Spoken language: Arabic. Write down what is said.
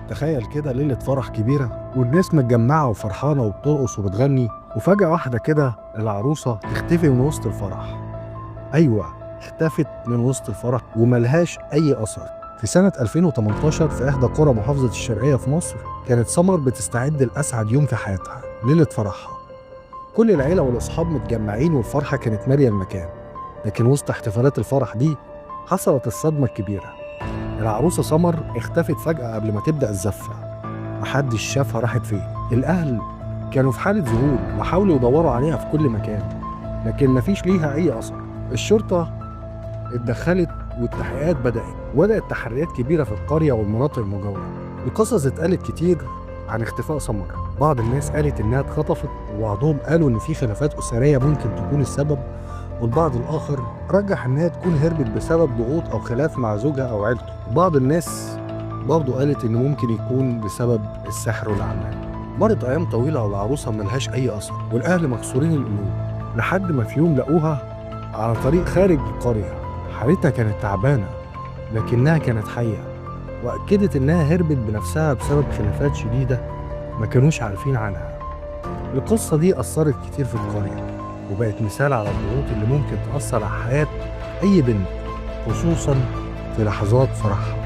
تخيل كده ليلة فرح كبيرة والناس متجمعة وفرحانة وبترقص وبتغني، وفجأة واحدة كده العروسة تختفي من وسط الفرح. أيوة، اختفت من وسط الفرح وملهاش أي أثر. في سنة 2018 في إحدى قرى محافظة الشرقية في مصر، كانت سمر بتستعد لأسعد يوم في حياتها، ليلة فرحها. كل العيلة والأصحاب متجمعين والفرحة كانت مالية المكان. لكن وسط احتفالات الفرح دي حصلت الصدمة الكبيرة. العروسة سمر اختفت فجأة قبل ما تبدأ الزفة. محدش شافها راحت فين. الأهل كانوا في حالة ذهول وحاولوا يدوروا عليها في كل مكان، لكن مفيش ليها أي أثر. الشرطة اتدخلت والتحقيقات بدأت تحريات كبيرة في القرية والمناطق المجاورة. القصص اتقالت كتير عن اختفاء سمر. بعض الناس قالت إنها اتخطفت، وبعضهم قالوا إن في خلافات أسرية ممكن تكون السبب، والبعض الآخر رجح إنها تكون هربت بسبب ضغوط أو خلاف مع زوجها أو عيلته. بعض الناس برضه قالت إنه ممكن يكون بسبب السحر والأعمال. مرت أيام طويلة والعروسة ملهاش أي أثر، والأهل مكسورين القلوب، لحد ما في يوم لقوها على طريق خارج القرية. حالتها كانت تعبانة لكنها كانت حية، وأكدت إنها هربت بنفسها بسبب خلافات شديدة ما كانوش عارفين عنها. القصة دي أثرت كتير في القرية، وبقت مثال على الضغوط اللي ممكن تأثر على حياة أي بنت، خصوصا في لحظات فرحها.